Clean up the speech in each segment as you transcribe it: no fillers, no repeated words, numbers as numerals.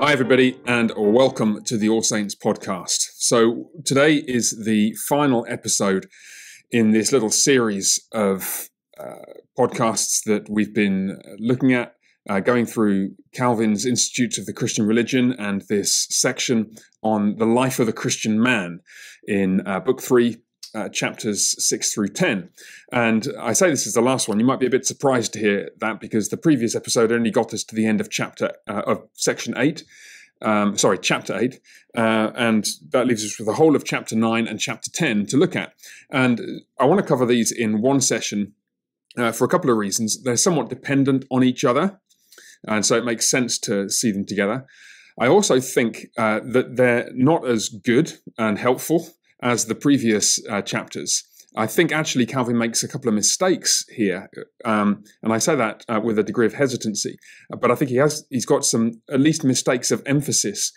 Hi, everybody, and welcome to the All Saints podcast. So today is the final episode in this little series of podcasts that we've been looking at, going through Calvin's Institutes of the Christian Religion and this section on the life of the Christian man in Book 3, chapters 6 through 10. And I say this is the last one. You might be a bit surprised to hear that because the previous episode only got us to the end of section 8. Chapter 8, and that leaves us with the whole of chapter 9 and chapter 10 to look at. And I want to cover these in one session for a couple of reasons. They're somewhat dependent on each other, and so it makes sense to see them together. I also think that they're not as good and helpful as the previous chapters. I think actually Calvin makes a couple of mistakes here, and I say that with a degree of hesitancy. But I think he's got some at least mistakes of emphasis,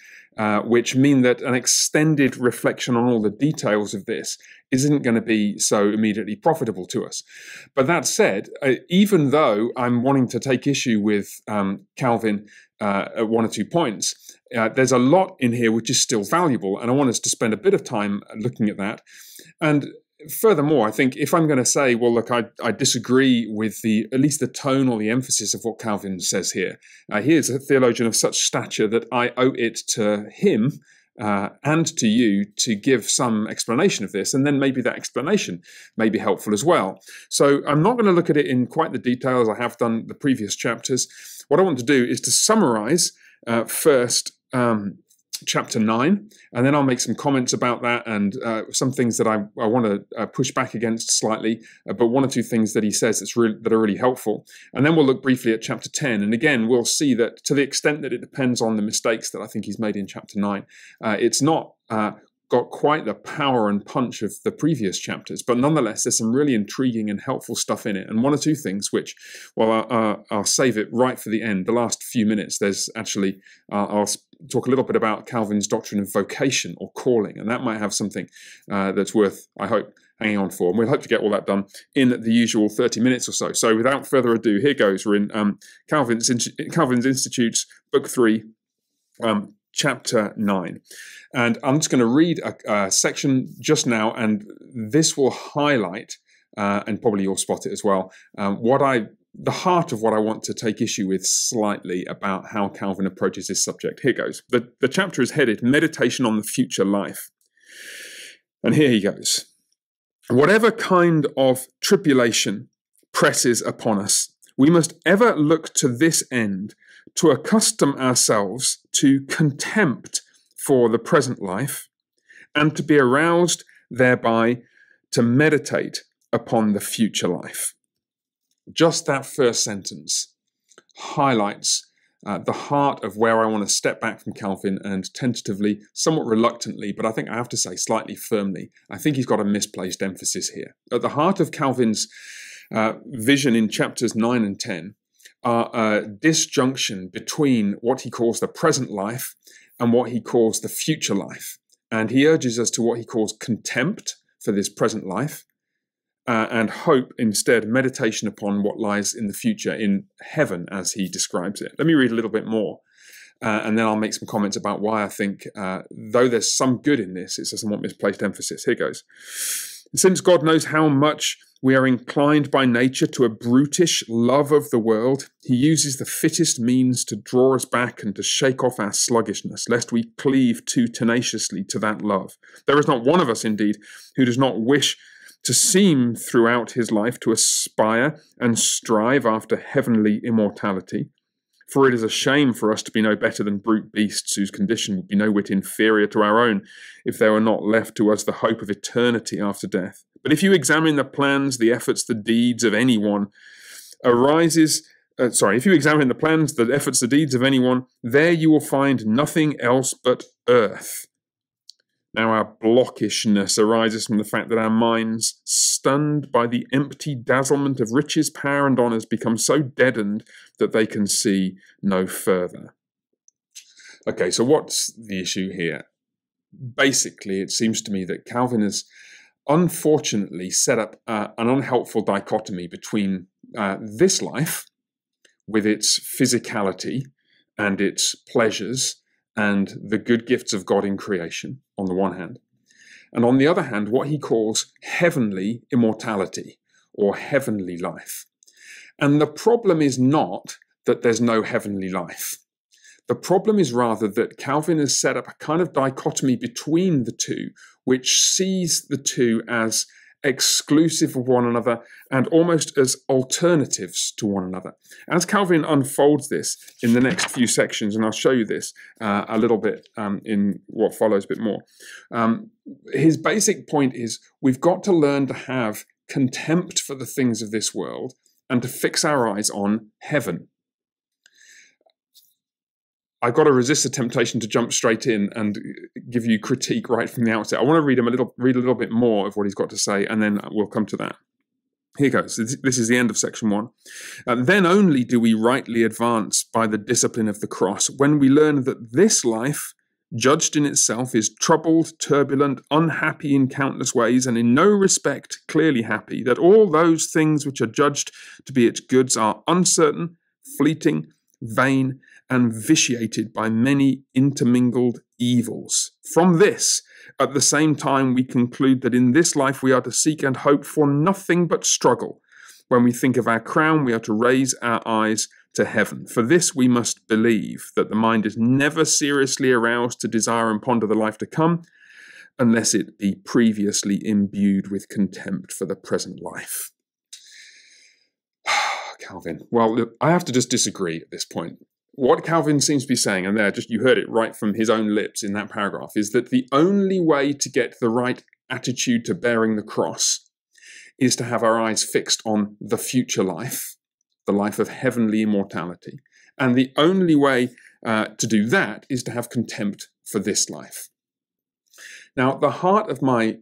which mean that an extended reflection on all the details of this isn't going to be so immediately profitable to us. But that said, even though I'm wanting to take issue with Calvin at one or two points, there's a lot in here which is still valuable, and I want us to spend a bit of time looking at that. And furthermore, I think if I'm going to say, well, look, I disagree with at least the tone or the emphasis of what Calvin says here. He is a theologian of such stature that I owe it to him and to you to give some explanation of this, and then maybe that explanation may be helpful as well. So I'm not going to look at it in quite the detail as I have done the previous chapters. What I want to do is to summarize first chapter 9, and then I'll make some comments about that and some things that I want to push back against slightly, but one or two things that he says that are really helpful. And then we'll look briefly at chapter 10, and again, we'll see that to the extent that it depends on the mistakes that I think he's made in chapter 9, it's not got quite the power and punch of the previous chapters, but nonetheless, there's some really intriguing and helpful stuff in it. And one or two things which, well, I'll save it right for the end, the last few minutes. There's actually, I'll talk a little bit about Calvin's Doctrine of Vocation or Calling, and that might have something that's worth, I hope, hanging on for. And we'll hope to get all that done in the usual 30 minutes or so. So without further ado, here goes. We're in Calvin's Institutes, Book 3, Chapter 9. And I'm just going to read a section just now, and this will highlight, and probably you'll spot it as well, the heart of what I want to take issue with slightly about how Calvin approaches this subject. Here goes. The chapter is headed Meditation on the Future Life. And here he goes. Whatever kind of tribulation presses upon us, we must ever look to this end, to accustom ourselves to contempt for the present life, and to be aroused thereby to meditate upon the future life. Just that first sentence highlights the heart of where I want to step back from Calvin and tentatively, somewhat reluctantly, but I think I have to say slightly firmly, I think he's got a misplaced emphasis here. At the heart of Calvin's vision in chapters 9 and 10 are a disjunction between what he calls the present life and what he calls the future life. And he urges us to what he calls contempt for this present life and hope, instead, meditation upon what lies in the future, in heaven, as he describes it. Let me read a little bit more, and then I'll make some comments about why I think, though there's some good in this, it's a somewhat misplaced emphasis. Here goes. Since God knows how much we are inclined by nature to a brutish love of the world, he uses the fittest means to draw us back and to shake off our sluggishness, lest we cleave too tenaciously to that love. There is not one of us, indeed, who does not wish to seem throughout his life to aspire and strive after heavenly immortality. For it is a shame for us to be no better than brute beasts whose condition would be no whit inferior to our own, if there were not left to us the hope of eternity after death. But if you examine the plans, the efforts, the deeds of anyone, if you examine the plans, the efforts, the deeds of anyone, there you will find nothing else but earth. Now our blockishness arises from the fact that our minds, stunned by the empty dazzlement of riches, power, and honours, become so deadened that they can see no further. Okay, so what's the issue here? Basically, it seems to me that Calvin has unfortunately set up an unhelpful dichotomy between this life, with its physicality and its pleasures and the good gifts of God in creation, on the one hand, and on the other hand, what he calls heavenly immortality or heavenly life. And the problem is not that there's no heavenly life. The problem is rather that Calvin has set up a kind of dichotomy between the two, which sees the two as exclusive of one another and almost as alternatives to one another. As Calvin unfolds this in the next few sections, and I'll show you this a little bit in what follows a bit more, his basic point is we've got to learn to have contempt for the things of this world and to fix our eyes on heaven. I've got to resist the temptation to jump straight in and give you critique right from the outset. I want to read a little bit more of what he's got to say, and then we'll come to that. Here goes. This is the end of section 1. Then only do we rightly advance by the discipline of the cross, when we learn that this life, judged in itself, is troubled, turbulent, unhappy in countless ways, and in no respect clearly happy, that all those things which are judged to be its goods are uncertain, fleeting, vain, and vitiated by many intermingled evils. From this, at the same time, we conclude that in this life we are to seek and hope for nothing but struggle. When we think of our crown, we are to raise our eyes to heaven. For this we must believe, that the mind is never seriously aroused to desire and ponder the life to come, unless it be previously imbued with contempt for the present life. Calvin. Well, look, I have to just disagree at this point. What Calvin seems to be saying, and there, just you heard it right from his own lips in that paragraph, is that the only way to get the right attitude to bearing the cross is to have our eyes fixed on the future life, the life of heavenly immortality. And the only way to do that is to have contempt for this life. Now, the heart of my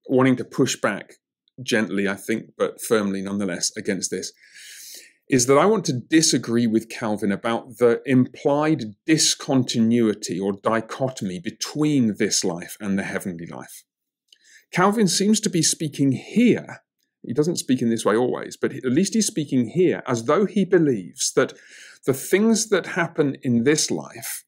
wanting to push back gently, I think, but firmly nonetheless against this, is that I want to disagree with Calvin about the implied discontinuity or dichotomy between this life and the heavenly life. Calvin seems to be speaking here, he doesn't speak in this way always, but at least he's speaking here as though he believes that the things that happen in this life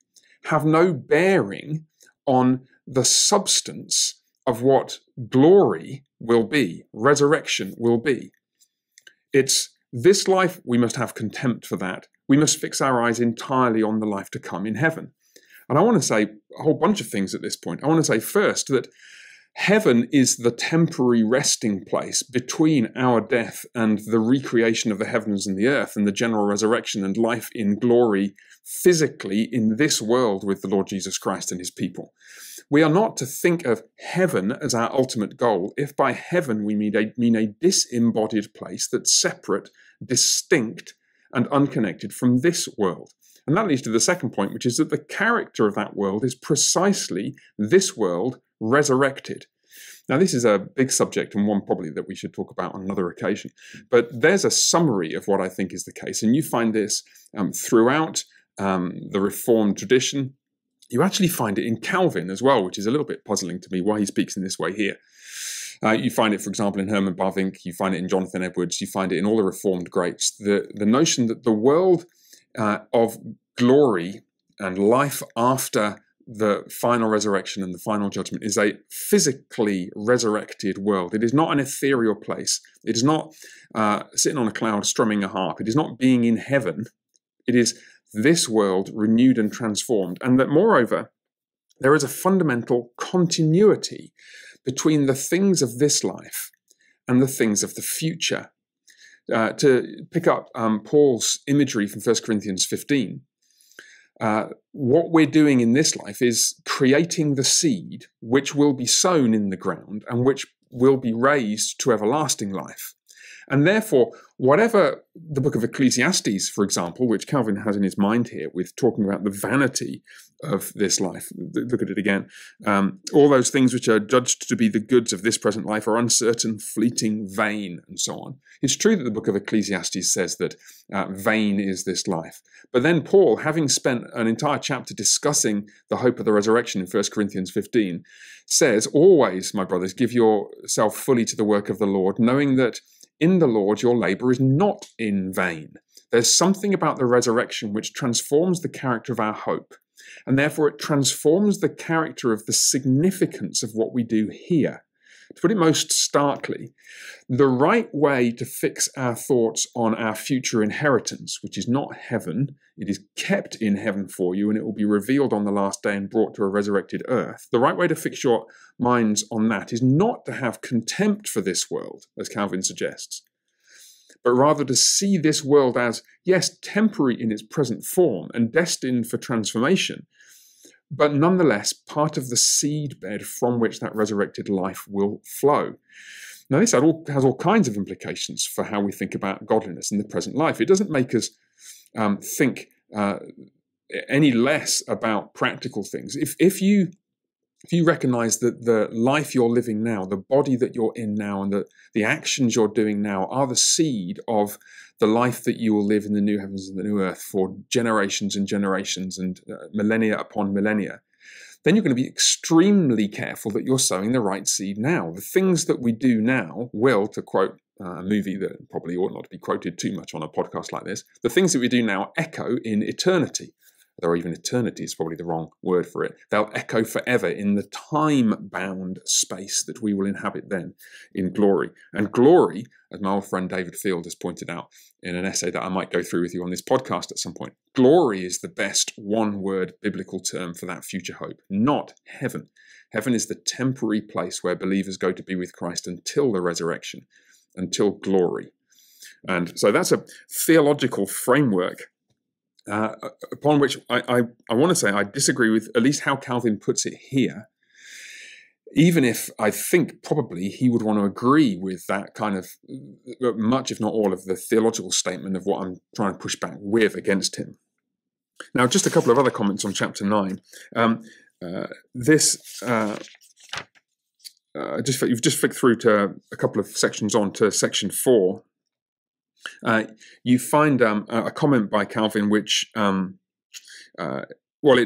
have no bearing on the substance of what glory will be, resurrection will be. It's this life, we must have contempt for that. We must fix our eyes entirely on the life to come in heaven. And I want to say a whole bunch of things at this point. I want to say first that heaven is the temporary resting place between our death and the recreation of the heavens and the earth and the general resurrection and life in glory physically in this world with the Lord Jesus Christ and his people. We are not to think of heaven as our ultimate goal if by heaven we mean a disembodied place that's separate, distinct, and unconnected from this world. And that leads to the second point, which is that the character of that world is precisely this world resurrected. Now, this is a big subject and one probably that we should talk about on another occasion. But there's a summary of what I think is the case. And you find this throughout the Reformed tradition. You actually find it in Calvin as well, which is a little bit puzzling to me why he speaks in this way here. You find it, for example, in Herman Bavinck, you find it in Jonathan Edwards, you find it in all the Reformed greats, the notion that the world of glory and life after the final resurrection and the final judgment is a physically resurrected world. It is not an ethereal place. It is not sitting on a cloud strumming a harp. It is not being in heaven. It is this world renewed and transformed. And that moreover, there is a fundamental continuity between the things of this life and the things of the future. To pick up Paul's imagery from 1 Corinthians 15, what we're doing in this life is creating the seed which will be sown in the ground and which will be raised to everlasting life. And therefore, whatever the book of Ecclesiastes, for example, which Calvin has in his mind here with talking about the vanity of this life, look at it again, all those things which are judged to be the goods of this present life are uncertain, fleeting, vain, and so on. It's true that the book of Ecclesiastes says that vain is this life. But then Paul, having spent an entire chapter discussing the hope of the resurrection in 1 Corinthians 15, says, always, my brothers, give yourself fully to the work of the Lord, knowing that in the Lord your labor is not in vain. There's something about the resurrection which transforms the character of our hope. and therefore it transforms the character of the significance of what we do here. To put it most starkly, the right way to fix our thoughts on our future inheritance, which is not heaven, it is kept in heaven for you, and it will be revealed on the last day and brought to a resurrected earth. The right way to fix your minds on that is not to have contempt for this world, as Calvin suggests, but rather to see this world as, yes, temporary in its present form and destined for transformation, but nonetheless part of the seedbed from which that resurrected life will flow. Now, this has all kinds of implications for how we think about godliness in the present life. It doesn't make us think any less about practical things. If you recognize that the life you're living now, the body that you're in now, and the actions you're doing now are the seed of the life that you will live in the new heavens and the new earth for generations and generations and millennia upon millennia, then you're going to be extremely careful that you're sowing the right seed now. The things that we do now will, to quote a movie that probably ought not to be quoted too much on a podcast like this, the things that we do now echo in eternity. Or even eternity is probably the wrong word for it. They'll echo forever in the time-bound space that we will inhabit then in glory. And glory, as my old friend David Field has pointed out in an essay that I might go through with you on this podcast at some point, glory is the best one-word biblical term for that future hope, not heaven. Heaven is the temporary place where believers go to be with Christ until the resurrection, until glory. And so that's a theological framework upon which I want to say I disagree with at least how Calvin puts it here, even if I think probably he would want to agree with that kind of much, if not all, of the theological statement of what I'm trying to push back with against him. Now, just a couple of other comments on chapter 9. You've just flicked through to a couple of sections on to section 4. You find a comment by Calvin which, it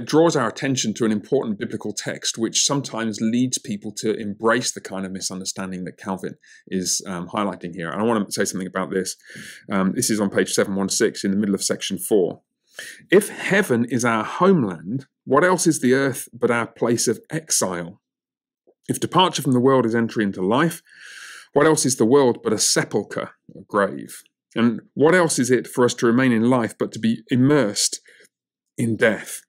draws our attention to an important biblical text which sometimes leads people to embrace the kind of misunderstanding that Calvin is highlighting here. And I want to say something about this. This is on page 716 in the middle of section 4. If heaven is our homeland, what else is the earth but our place of exile? If departure from the world is entry into life, what else is the world but a sepulchre, a grave? And what else is it for us to remain in life but to be immersed in death?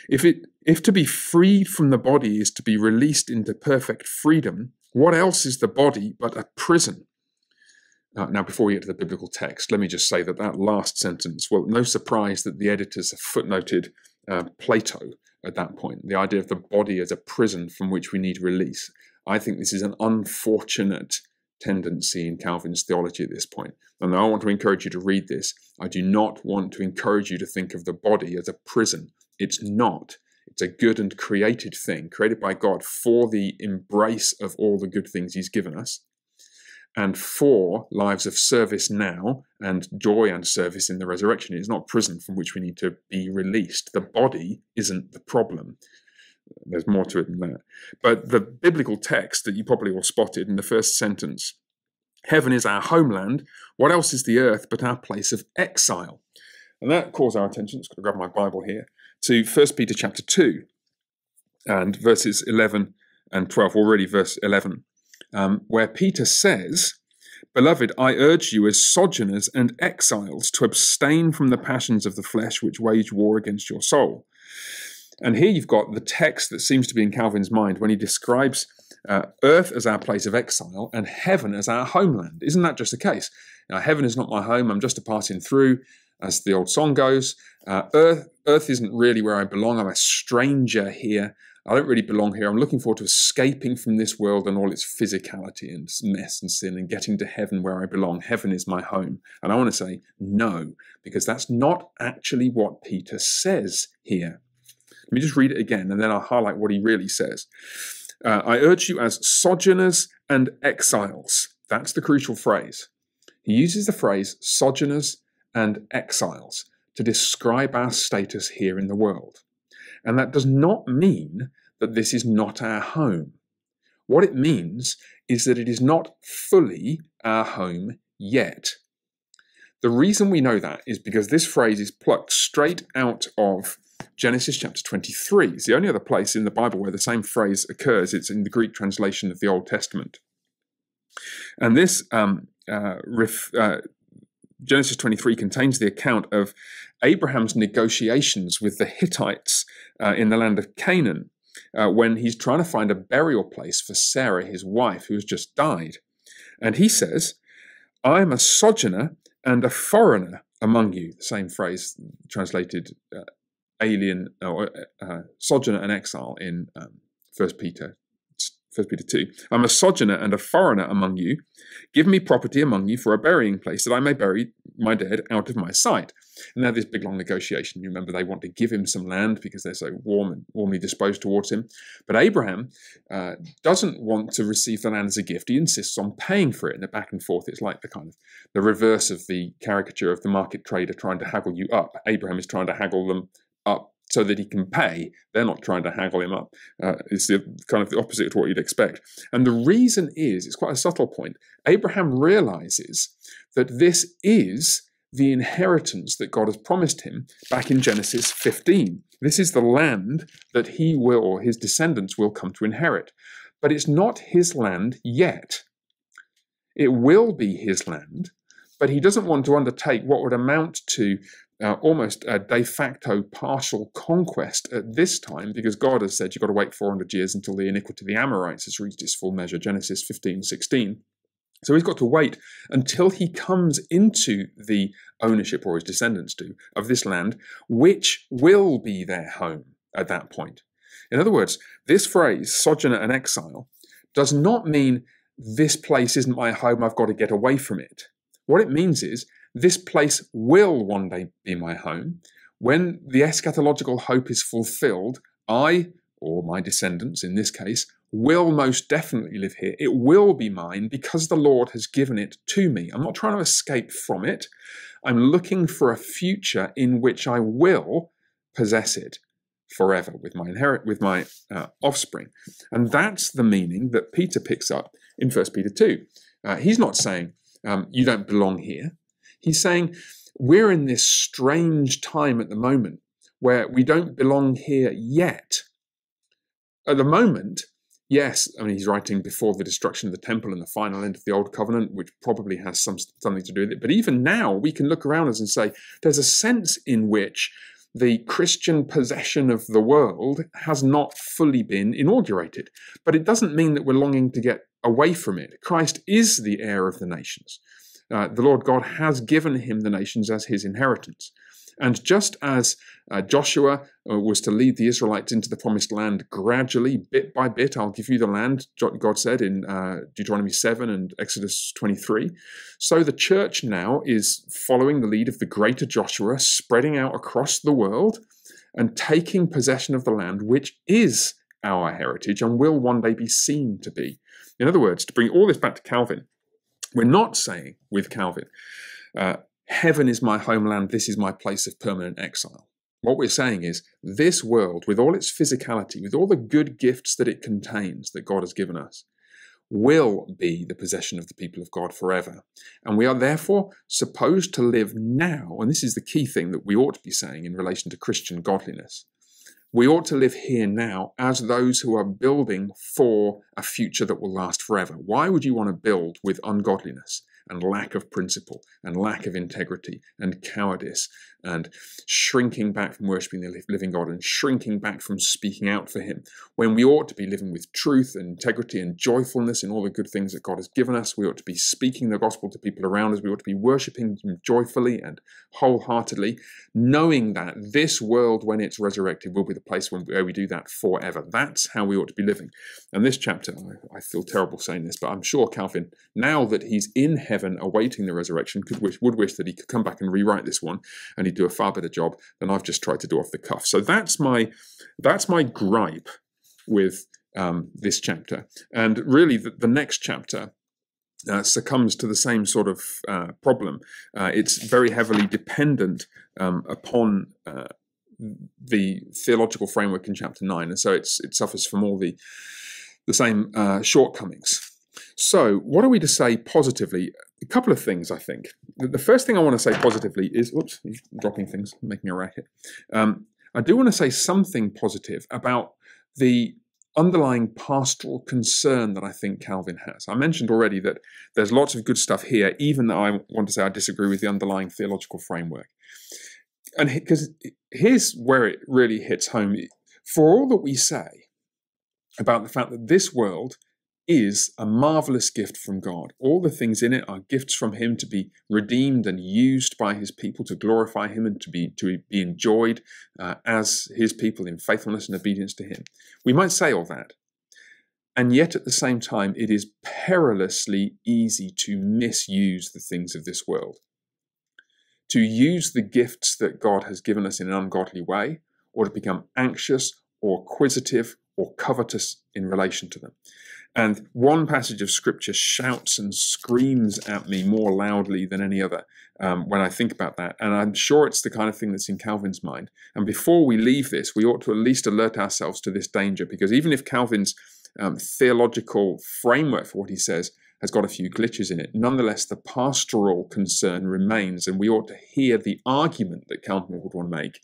If to be freed from the body is to be released into perfect freedom, what else is the body but a prison? Now, before we get to the biblical text, let me just say that last sentence, well, no surprise that the editors have footnoted Plato at that point, the idea of the body as a prison from which we need release. I think this is an unfortunate tendency in Calvin's theology at this point. And I want to encourage you to read this. I do not want to encourage you to think of the body as a prison. It's not. It's a good and created thing, created by God for the embrace of all the good things he's given us, and for lives of service now and joy and service in the resurrection. It's not prison from which we need to be released. The body isn't the problem. There's more to it than that. But the biblical text that you probably all spotted in the first sentence, heaven is our homeland, what else is the earth but our place of exile? And that calls our attention, just going to grab my Bible here, to 1 Peter chapter 2 and verses 11 and 12, already verse 11, where Peter says, "Beloved, I urge you as sojourners and exiles to abstain from the passions of the flesh which wage war against your soul." And here you've got the text that seems to be in Calvin's mind when he describes earth as our place of exile and heaven as our homeland. Isn't that just the case? Now, heaven is not my home, I'm just a passing through, as the old song goes. Earth isn't really where I belong, I'm a stranger here. I don't really belong here. I'm looking forward to escaping from this world and all its physicality and mess and sin and getting to heaven where I belong. Heaven is my home. And I want to say no, because that's not actually what Peter says here. Let me just read it again, and then I'll highlight what he really says. I urge you as sojourners and exiles. That's the crucial phrase. He uses the phrase sojourners and exiles to describe our status here in the world. And that does not mean that this is not our home. What it means is that it is not fully our home yet. The reason we know that is because this phrase is plucked straight out of Genesis chapter 23. It's the only other place in the Bible where the same phrase occurs. It's in the Greek translation of the Old Testament. And this Genesis 23 contains the account of Abraham's negotiations with the Hittites in the land of Canaan when he's trying to find a burial place for Sarah, his wife, who has just died. And he says, I am a sojourner and a foreigner among you. The same phrase translated alien or sojourner and exile in 1 Peter 2. I'm a sojourner and a foreigner among you. Give me property among you for a burying place, that I may bury my dead out of my sight. And now this big long negotiation. You remember they want to give him some land because they're so warmly disposed towards him. But Abraham doesn't want to receive the land as a gift. He insists on paying for it. And the back and forth, it's like the reverse of the caricature of the market trader trying to haggle you up. Abraham is trying to haggle them up so that he can pay. They're not trying to haggle him up. It's the opposite to what you'd expect. And the reason is, it's quite a subtle point, Abraham realizes that this is the inheritance that God has promised him back in Genesis 15. This is the land that he will, or his descendants will come to inherit. But it's not his land yet. It will be his land, but he doesn't want to undertake what would amount to almost a de facto partial conquest at this time, because God has said you've got to wait 400 years until the iniquity of the Amorites has reached its full measure, Genesis 15:16. So he's got to wait until he comes into the ownership, or his descendants do, of this land, which will be their home at that point. In other words, this phrase, sojourner and exile, does not mean this place isn't my home, I've got to get away from it. What it means is, this place will one day be my home. When the eschatological hope is fulfilled, I, or my descendants in this case, will most definitely live here. It will be mine because the Lord has given it to me. I'm not trying to escape from it. I'm looking for a future in which I will possess it forever with my offspring. And that's the meaning that Peter picks up in 1 Peter 2. He's not saying you don't belong here. He's saying we're in this strange time at the moment where we don't belong here yet. At the moment, yes, I mean, he's writing before the destruction of the temple and the final end of the Old Covenant, which probably has something to do with it. But even now, we can look around us and say there's a sense in which the Christian possession of the world has not fully been inaugurated. But it doesn't mean that we're longing to get away from it. Christ is the heir of the nations. The Lord God has given him the nations as his inheritance. And just as Joshua was to lead the Israelites into the promised land gradually, bit by bit, I'll give you the land, God said in Deuteronomy 7 and Exodus 23. So the church now is following the lead of the greater Joshua, spreading out across the world and taking possession of the land, which is our heritage and will one day be seen to be. In other words, to bring all this back to Calvin, we're not saying with Calvin, heaven is my homeland, this is my place of permanent exile. What we're saying is this world, with all its physicality, with all the good gifts that it contains that God has given us, will be the possession of the people of God forever. And we are therefore supposed to live now, and this is the key thing that we ought to be saying in relation to Christian godliness. We ought to live here now as those who are building for a future that will last forever. Why would you want to build with ungodliness and lack of principle and lack of integrity and cowardice and shrinking back from worshipping the living God and shrinking back from speaking out for him, when we ought to be living with truth and integrity and joyfulness in all the good things that God has given us? We ought to be speaking the gospel to people around us. We ought to be worshipping him joyfully and wholeheartedly, knowing that this world, when it's resurrected, will be the place where we do that forever. That's how we ought to be living. And this chapter, I feel terrible saying this, but I'm sure Calvin, now that he's in heaven awaiting the resurrection, would wish that he could come back and rewrite this one, and he'd do a far better job than I've just tried to do off the cuff. So that's my gripe with this chapter. And really, the next chapter succumbs to the same sort of problem. It's very heavily dependent upon the theological framework in chapter 9, and so it suffers from all the same shortcomings. So what are we to say positively? A couple of things, I think. The first thing I want to say positively is, oops, he's dropping things, making a racket. I do want to say something positive about the underlying pastoral concern that I think Calvin has. I mentioned already that there's lots of good stuff here, even though I want to say I disagree with the underlying theological framework. And because here's where it really hits home. For all that we say about the fact that this world is a marvelous gift from God, all the things in it are gifts from him to be redeemed and used by his people to glorify him and to be enjoyed as his people in faithfulness and obedience to him. We might say all that. And yet at the same time, it is perilously easy to misuse the things of this world, to use the gifts that God has given us in an ungodly way, or to become anxious or acquisitive or covetous in relation to them. And one passage of scripture shouts and screams at me more loudly than any other when I think about that. And I'm sure it's the kind of thing that's in Calvin's mind. And before we leave this, we ought to at least alert ourselves to this danger, because even if Calvin's theological framework for what he says has got a few glitches in it, nonetheless, the pastoral concern remains, and we ought to hear the argument that Calvin would want to make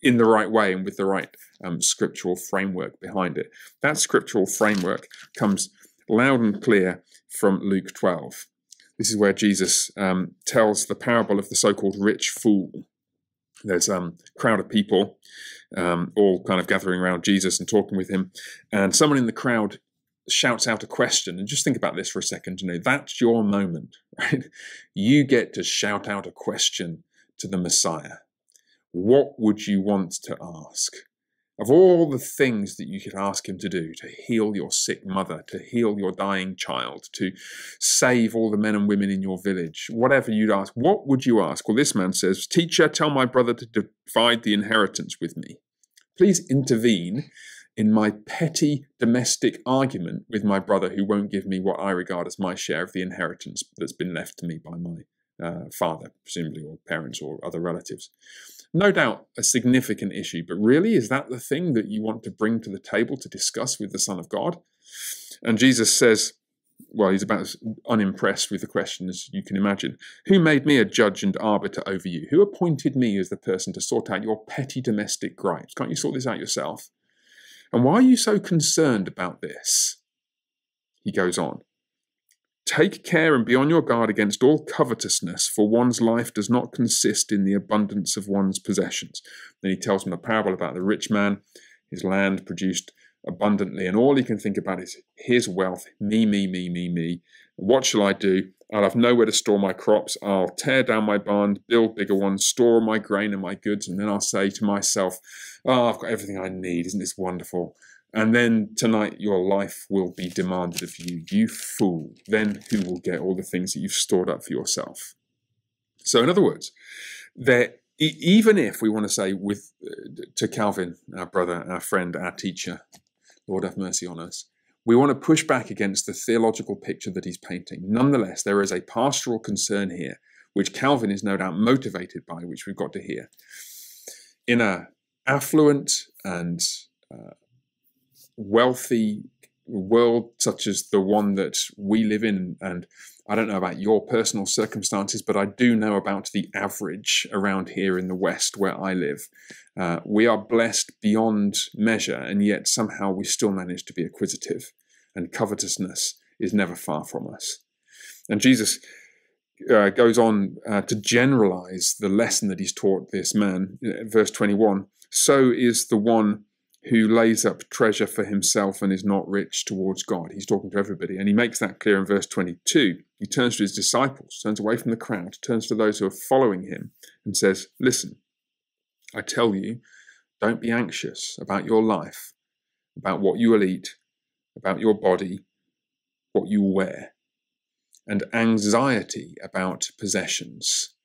in the right way and with the right scriptural framework behind it. That scriptural framework comes loud and clear from Luke 12. This is where Jesus tells the parable of the so-called rich fool. There's a crowd of people all kind of gathering around Jesus and talking with him, and someone in the crowd shouts out a question. And just think about this for a second. That's your moment, right? You get to shout out a question to the Messiah. What would you want to ask? Of all the things that you could ask him to do, to heal your sick mother, to heal your dying child, to save all the men and women in your village, whatever you'd ask, what would you ask? Well, this man says, "Teacher, tell my brother to divide the inheritance with me. Please intervene in my petty domestic argument with my brother who won't give me what I regard as my share of the inheritance that's been left to me by my father, presumably, or parents or other relatives." No doubt a significant issue, but really, is that the thing that you want to bring to the table to discuss with the Son of God? And Jesus says, well, he's about as unimpressed with the question as you can imagine. "Who made me a judge and arbiter over you? Who appointed me as the person to sort out your petty domestic gripes? Can't you sort this out yourself? And why are you so concerned about this?" He goes on. "Take care and be on your guard against all covetousness, for one's life does not consist in the abundance of one's possessions." Then he tells him a parable about the rich man. His land produced abundantly, and all he can think about is his wealth. Me. What shall I do? I'll have nowhere to store my crops. I'll tear down my barns, build bigger ones, store my grain and my goods, and then I'll say to myself, "Oh, I've got everything I need. Isn't this wonderful? And then tonight your life will be demanded of you. You fool. Then who will get all the things that you've stored up for yourself?" So in other words, even if we want to say to Calvin, our brother, our friend, our teacher, Lord have mercy on us, we want to push back against the theological picture that he's painting. Nonetheless, there is a pastoral concern here, which Calvin is no doubt motivated by, which we've got to hear. In an affluent and wealthy world such as the one that we live in, and I don't know about your personal circumstances, but I do know about the average around here in the West where I live. We are blessed beyond measure, and yet somehow we still manage to be acquisitive, and covetousness is never far from us. And Jesus goes on to generalize the lesson that he's taught this man. Verse 21, "So is the one who lays up treasure for himself and is not rich towards God." He's talking to everybody, and he makes that clear in verse 22. He turns to his disciples, turns away from the crowd, turns to those who are following him and says, "Listen, I tell you, don't be anxious about your life, about what you will eat, about your body, what you will wear, and anxiety about possessions."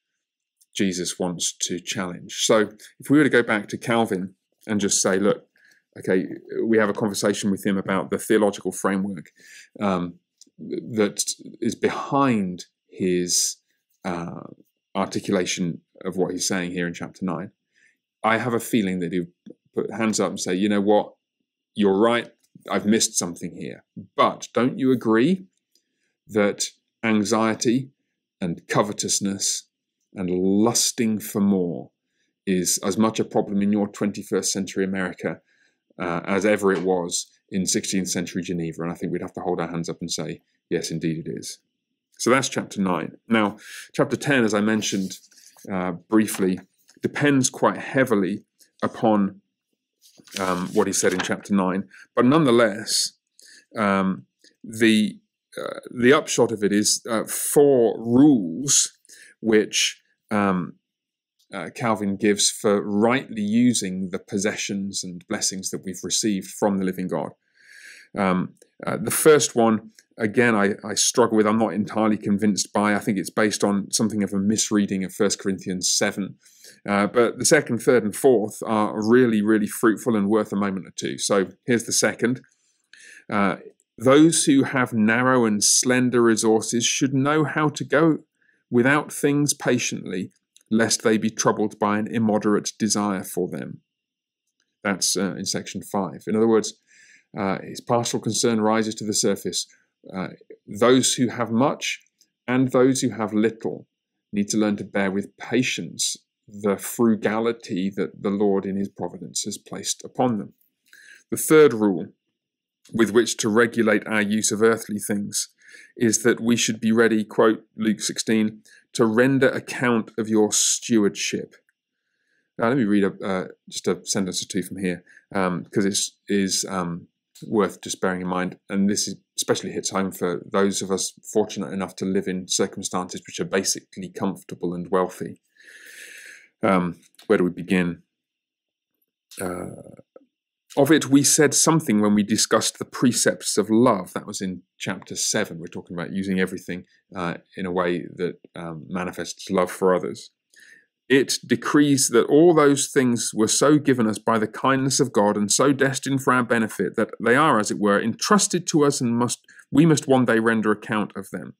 Jesus wants to challenge. So if we were to go back to Calvin and just say, look, okay, we have a conversation with him about the theological framework that is behind his articulation of what he's saying here in chapter 9. I have a feeling that he'll put hands up and say, "You know what, you're right, I've missed something here. But don't you agree that anxiety and covetousness and lusting for more is as much a problem in your 21st century America as ever it was in 16th century Geneva. And I think we'd have to hold our hands up and say, yes, indeed it is. So that's chapter 9. Now, chapter 10, as I mentioned briefly, depends quite heavily upon what he said in chapter 9. But nonetheless, the upshot of it is 4 rules which Calvin gives for rightly using the possessions and blessings that we've received from the living God. The first one, again, I struggle with. I'm not entirely convinced by. I think it's based on something of a misreading of 1 Corinthians 7. But the second, third, and fourth are really, really fruitful and worth a moment or two. So here's the second. Those who have narrow and slender resources should know how to go without things patiently, lest they be troubled by an immoderate desire for them. That's in section 5. In other words, his pastoral concern rises to the surface. Those who have much and those who have little need to learn to bear with patience the frugality that the Lord in his providence has placed upon them. The third rule with which to regulate our use of earthly things is that we should be ready, quote Luke 16, to render account of your stewardship. Now, let me read just a sentence or two from here, because it is worth just bearing in mind, and this especially hits home for those of us fortunate enough to live in circumstances which are basically comfortable and wealthy. Where do we begin? Of it, we said something when we discussed the precepts of love. That was in chapter 7. We're talking about using everything in a way that manifests love for others. It decrees that all those things were so given us by the kindness of God and so destined for our benefit that they are, as it were, entrusted to us and we must one day render account of them.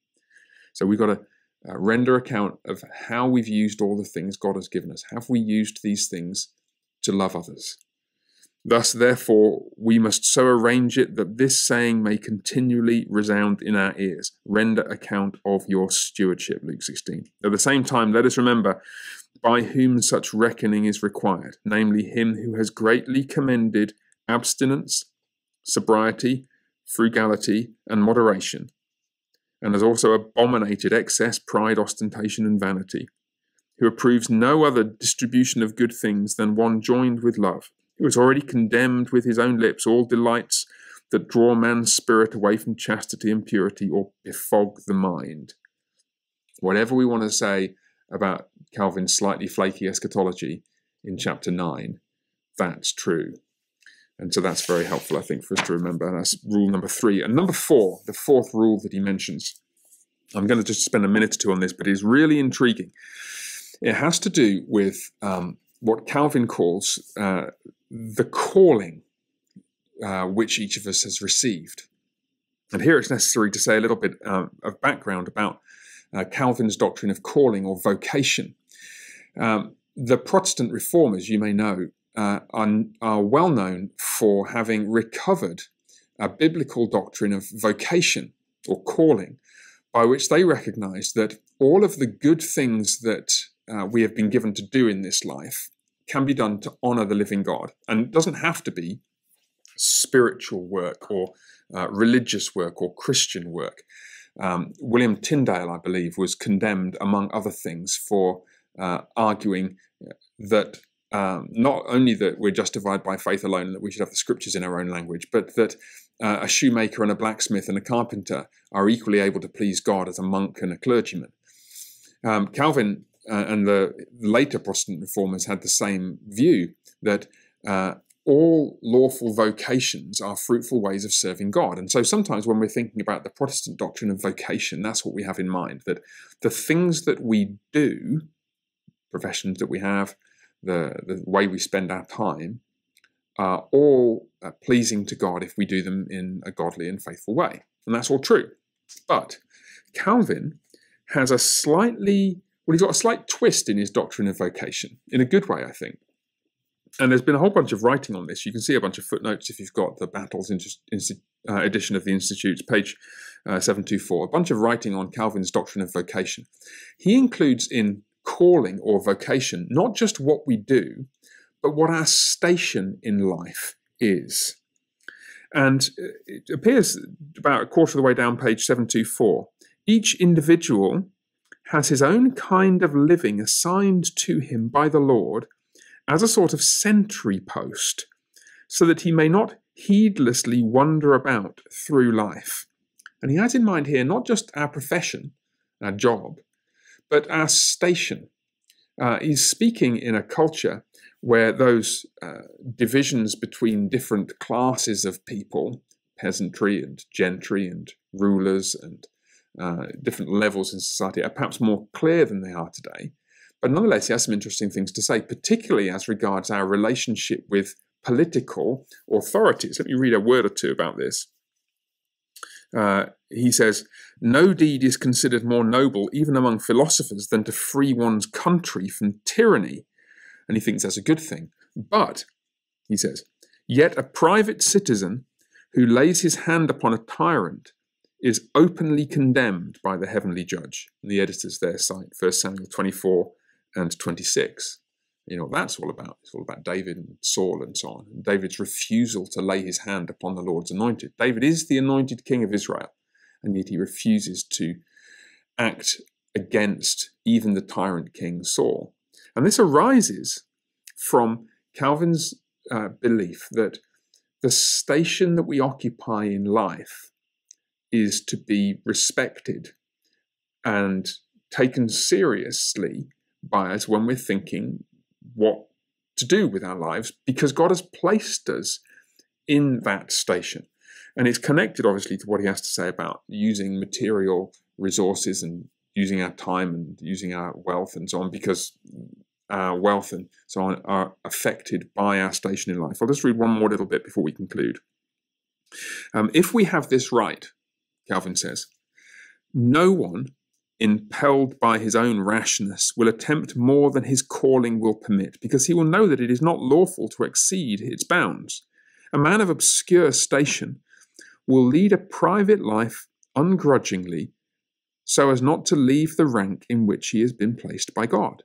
So we've got to render account of how we've used all the things God has given us. Have we used these things to love others? Thus, therefore, we must so arrange it that this saying may continually resound in our ears. Render account of your stewardship, Luke 16. At the same time, let us remember by whom such reckoning is required, namely him who has greatly commended abstinence, sobriety, frugality, and moderation, and has also abominated excess, pride, ostentation, and vanity, who approves no other distribution of good things than one joined with love, who has already condemned with his own lips all delights that draw man's spirit away from chastity and purity or befog the mind. Whatever we want to say about Calvin's slightly flaky eschatology in chapter 9, that's true. And so that's very helpful, I think, for us to remember. That's rule number 3. And number 4, the fourth rule that he mentions, I'm going to just spend a minute or two on this, but it's really intriguing. It has to do with what Calvin calls the calling which each of us has received. And here it's necessary to say a little bit of background about Calvin's doctrine of calling or vocation. The Protestant reformers, you may know, are well known for having recovered a biblical doctrine of vocation or calling, by which they recognize that all of the good things that we have been given to do in this life can be done to honor the living God. And it doesn't have to be spiritual work or religious work or Christian work. William Tyndale, I believe, was condemned, among other things, for arguing that not only that we're justified by faith alone, that we should have the scriptures in our own language, but that a shoemaker and a blacksmith and a carpenter are equally able to please God as a monk and a clergyman. Calvin and the later Protestant reformers had the same view, that all lawful vocations are fruitful ways of serving God. And so sometimes when we're thinking about the Protestant doctrine of vocation, that's what we have in mind, that the things that we do, professions that we have, the way we spend our time, are all pleasing to God if we do them in a godly and faithful way. And that's all true. But Calvin has he's got a slight twist in his doctrine of vocation, in a good way, I think. And there's been a whole bunch of writing on this. You can see a bunch of footnotes if you've got the Battles edition of the Institutes, page 724, a bunch of writing on Calvin's doctrine of vocation. He includes in calling or vocation, not just what we do, but what our station in life is. And it appears about a quarter of the way down page 724. Each individual has his own kind of living assigned to him by the Lord as a sort of sentry post, so that he may not heedlessly wander about through life. And he has in mind here not just our profession, our job, but our station. He's speaking in a culture where those divisions between different classes of people, peasantry and gentry and rulers and different levels in society, are perhaps more clear than they are today. But nonetheless, he has some interesting things to say, particularly as regards our relationship with political authorities. Let me read a word or two about this. He says, "No deed is considered more noble, even among philosophers, than to free one's country from tyranny." And he thinks that's a good thing. But, he says, "Yet a private citizen who lays his hand upon a tyrant is openly condemned by the heavenly judge." And the editors there cite 1 Samuel 24 and 26. You know what that's all about. It's all about David and Saul and so on. And David's refusal to lay his hand upon the Lord's anointed. David is the anointed king of Israel, and yet he refuses to act against even the tyrant king Saul. And this arises from Calvin's belief that the station that we occupy in life is to be respected and taken seriously by us when we're thinking what to do with our lives, because God has placed us in that station. And it's connected, obviously, to what he has to say about using material resources and using our time and using our wealth and so on, because our wealth and so on are affected by our station in life. I'll just read one more little bit before we conclude. If we have this right, Calvin says, no one, impelled by his own rashness, will attempt more than his calling will permit, because he will know that it is not lawful to exceed its bounds. A man of obscure station will lead a private life ungrudgingly, so as not to leave the rank in which he has been placed by God.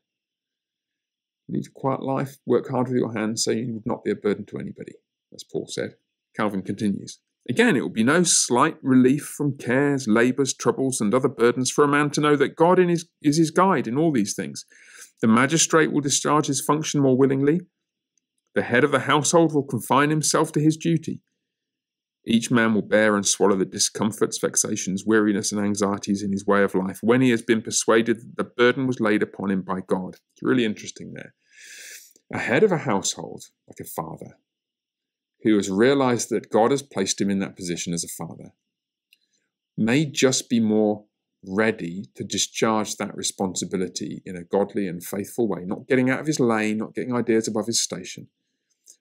Lead a quiet life, work hard with your hands, so you would not be a burden to anybody, as Paul said. Calvin continues, "Again, it will be no slight relief from cares, labours, troubles, and other burdens for a man to know that God is his guide in all these things. The magistrate will discharge his function more willingly. The head of the household will confine himself to his duty. Each man will bear and swallow the discomforts, vexations, weariness, and anxieties in his way of life when he has been persuaded that the burden was laid upon him by God." It's really interesting there. A head of a household, like a father, who has realized that God has placed him in that position as a father, may just be more ready to discharge that responsibility in a godly and faithful way, not getting out of his lane, not getting ideas above his station,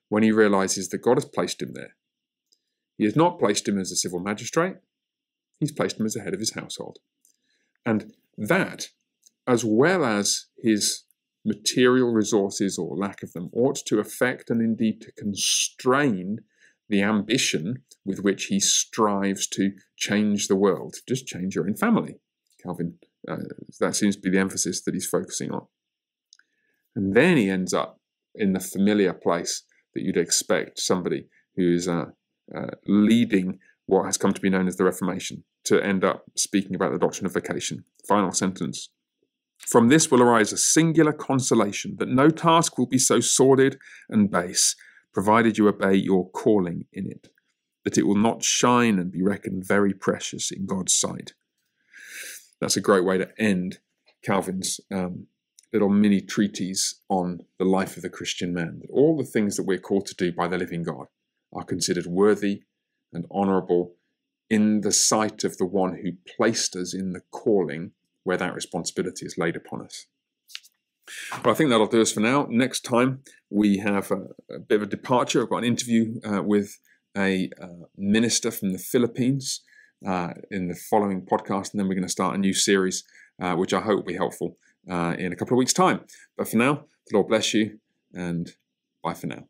when he realizes that God has placed him there. He has not placed him as a civil magistrate, he's placed him as the head of his household. And that, as well as his material resources or lack of them, ought to affect and indeed to constrain the ambition with which he strives to change the world. Just change your own family, Calvin. That seems to be the emphasis that he's focusing on. And then he ends up in the familiar place that you'd expect somebody who is leading what has come to be known as the Reformation to end up speaking about the doctrine of vocation. Final sentence. "From this will arise a singular consolation, that no task will be so sordid and base, provided you obey your calling in it, that it will not shine and be reckoned very precious in God's sight." That's a great way to end Calvin's little mini treatise on the life of the Christian man. That all the things that we're called to do by the living God are considered worthy and honourable in the sight of the one who placed us in the calling where that responsibility is laid upon us. Well, I think that'll do us for now. Next time, we have a bit of a departure. I've got an interview with a minister from the Philippines in the following podcast, and then we're going to start a new series, which I hope will be helpful in a couple of weeks' time. But for now, the Lord bless you, and bye for now.